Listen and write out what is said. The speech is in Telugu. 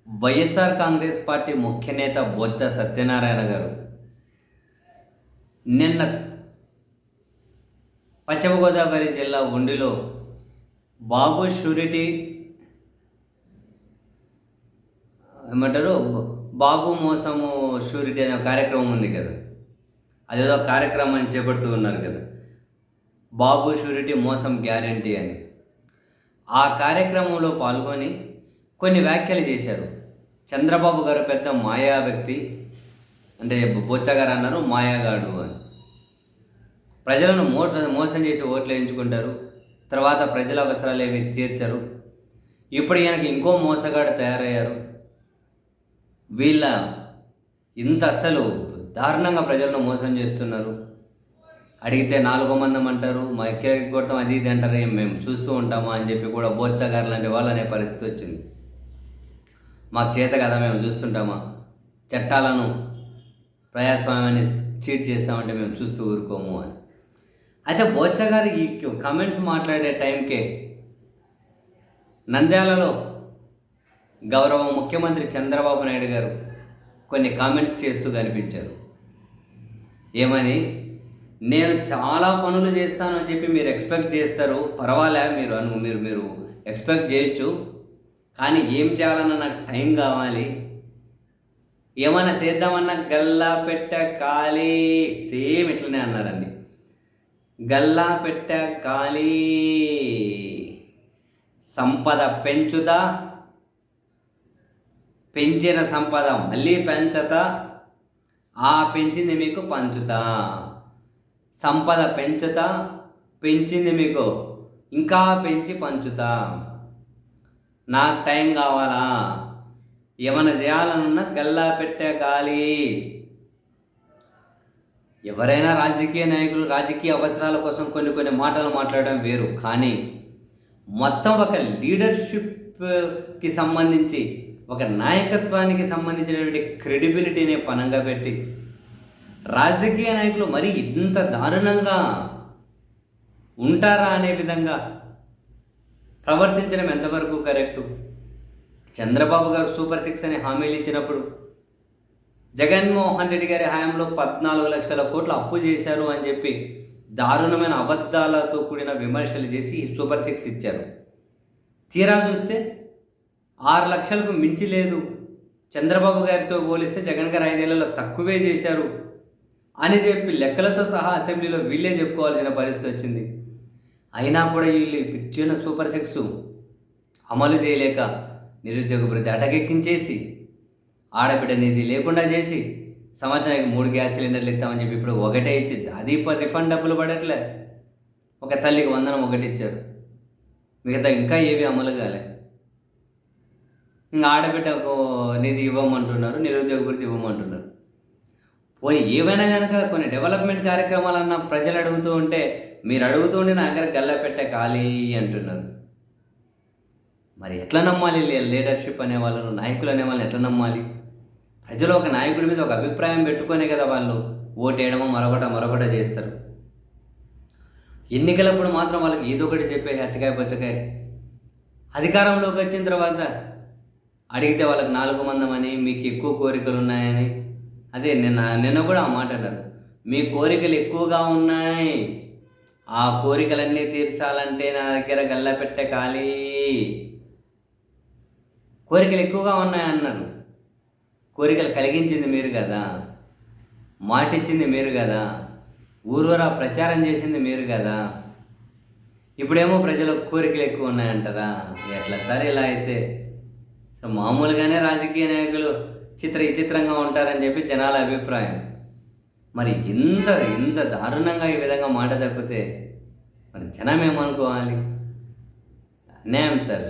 వైఎస్ఆర్ కాంగ్రెస్ పార్టీ ముఖ్య నేత బొత్స సత్యనారాయణ గారు నిన్న పశ్చిమ గోదావరి జిల్లా ఉండిలో బాబు షూరిటీ ఏమంటారు బాబు మోసము షూరిటీ అనే కార్యక్రమం ఉంది కదా, అదేదో కార్యక్రమాన్ని చేపడుతూ ఉన్నారు కదా, బాబు షూరిటీ మోసం గ్యారంటీ అని. ఆ కార్యక్రమంలో పాల్గొని కొన్ని వ్యాఖ్యలు చేశారు. చంద్రబాబు గారు పెద్ద మాయా వ్యక్తి అంటే బొత్స గారు అన్నారు మాయాగాడు అని. ప్రజలను మోసం చేసి ఓట్లు వేయించుకుంటారు, తర్వాత ప్రజల అవసరాలు ఏవి తీర్చరు. ఇప్పుడు ఈయనకి ఇంకో మోసగాడు తయారయ్యారు. వీళ్ళ ఇంత అస్సలు దారుణంగా ప్రజలను మోసం చేస్తున్నారు. అడిగితే 4 మంది అంటారు, మా ఎక్కడికి కొడతాం అది ఇది అంటారు, మేము చూస్తూ ఉంటామా అని చెప్పి కూడా బొత్స గారు లాంటి వాళ్ళు అనే పరిస్థితి వచ్చింది. మాకు చేత కదా, మేము చూస్తుంటామా, చట్టాలను ప్రజాస్వామ్యాన్ని చీట్ చేస్తామంటే మేము చూస్తూ ఊరుకోము అని. అయితే బొత్స గారు ఈ కమెంట్స్ మాట్లాడే టైంకే నంద్యాలలో గౌరవ ముఖ్యమంత్రి చంద్రబాబు నాయుడు గారు కొన్ని కామెంట్స్ చేస్తూ కనిపించారు. ఏమని, నేను చాలా పనులు చేస్తాను అని చెప్పి మీరు ఎక్స్పెక్ట్ చేస్తారు, పర్వాలే మీరు ఎక్స్పెక్ట్ చేయొచ్చు, కానీ ఏం చేయాలన్నా నాకు టైం కావాలి, ఏమైనా చేద్దామన్నా గల్లా పెట్ట ఖాళీ, సేమ్ ఇట్లనే అన్నారండి. గల్లా పెట్ట ఖాళీ, సంపద పెంచుదా, పెంచిన సంపద మళ్ళీ పెంచతా, ఆ పెంచింది మీకు పంచుతా. సంపద పెంచుతా, పెంచింది మీకు ఇంకా పెంచి పంచుతా. నాకు టైం కావాలా, ఏమైనా చేయాలనున్నా గల్లా పెట్టే ఖాళీ. ఎవరైనా రాజకీయ నాయకులు రాజకీయ అవసరాల కోసం కొన్ని మాటలు మాట్లాడడం వేరు, కానీ మొత్తం ఒక లీడర్షిప్కి సంబంధించి ఒక నాయకత్వానికి సంబంధించినటువంటి క్రెడిబిలిటీని పనంగా పెట్టి రాజకీయ నాయకులు మరి ఇంత దారుణంగా ఉంటారా అనే విధంగా ప్రవర్తించడం ఎంతవరకు కరెక్టు? చంద్రబాబు గారు సూపర్ 6 అని హామీలు ఇచ్చినప్పుడు జగన్మోహన్ రెడ్డి గారి హయాంలో 14 లక్షల కోట్లు అప్పు చేశారు అని చెప్పి దారుణమైన అబద్ధాలతో కూడిన విమర్శలు చేసి సూపర్ 6 ఇచ్చారు. తీరా చూస్తే 6 లక్షలకు మించి లేదు, చంద్రబాబు గారితో పోలిస్తే జగన్ గారు 5 ఏళ్లలో తక్కువే చేశారు అని చెప్పి లెక్కలతో సహా అసెంబ్లీలో వీళ్ళే చెప్పుకోవాల్సిన పరిస్థితి వచ్చింది. అయినా కూడా వీళ్ళు ఇచ్చిన సూపర్ 6 అమలు చేయలేక నిరుద్యోగ భృతి అటకెక్కించేసి, ఆడబిడ్డ నిధి లేకుండా చేసి, సంవత్సరానికి 3 గ్యాస్ సిలిండర్లు ఇస్తామని చెప్పి ఇప్పుడు ఒకటే ఇచ్చింది, అది రిఫండ్ డబ్బులు పడట్లే. ఒక తల్లికి 100 ఒకటి ఇచ్చారు, మిగతా ఇంకా ఏవి అమలు కాలే. ఇంకా ఆడబిడ్డకు నిధి ఇవ్వమంటున్నారు, నిరుద్యోగ భృతి ఇవ్వమంటున్నారు. పోయి ఏవైనా కనుక కొన్ని డెవలప్మెంట్ కార్యక్రమాలన్నా ప్రజలు అడుగుతూ ఉంటే మీరు అడుగుతూ ఉంటే నా దగ్గర గల్ల పెట్టే ఖాళీ అంటున్నారు. మరి ఎట్లా నమ్మాలి లీడర్షిప్ అనే వాళ్ళను, నాయకులు అనే వాళ్ళని ఎట్లా నమ్మాలి? ప్రజలు ఒక నాయకుడి మీద ఒక అభిప్రాయం పెట్టుకునే కదా వాళ్ళు ఓటేయడమో మరొకట చేస్తారు. ఎన్నికలప్పుడు మాత్రం వాళ్ళకి ఏదో ఒకటి చెప్పే హచ్చకాయ పచ్చకాయ. అధికారంలోకి వచ్చిన తర్వాత అడిగితే వాళ్ళకి 4 మందమని, మీకు ఎక్కువ కోరికలు ఉన్నాయని. అదే నిన్న కూడా ఆ మాట అన్నారు, మీ కోరికలు ఎక్కువగా ఉన్నాయి, ఆ కోరికలన్నీ తీర్చాలంటే నా దగ్గర గల్ల పెట్టే ఖాళీ. కోరికలు ఎక్కువగా ఉన్నాయన్నారు, కోరికలు కలిగించింది మీరు కదా, మాటిచ్చింది మీరు కదా, ఊరూరా ప్రచారం చేసింది మీరు కదా. ఇప్పుడేమో ప్రజలకు కోరికలు ఎక్కువ ఉన్నాయంటారా? ఎట్లా సార్ ఇలా అయితే? సో మామూలుగానే రాజకీయ నాయకులు విచిత్రంగా ఉంటారని చెప్పి జనాల అభిప్రాయం. మరి ఇంత దారుణంగా ఈ విధంగా మాట తప్పితే మరి జనం ఏమనుకోవాలి? అన్యాయం సార్.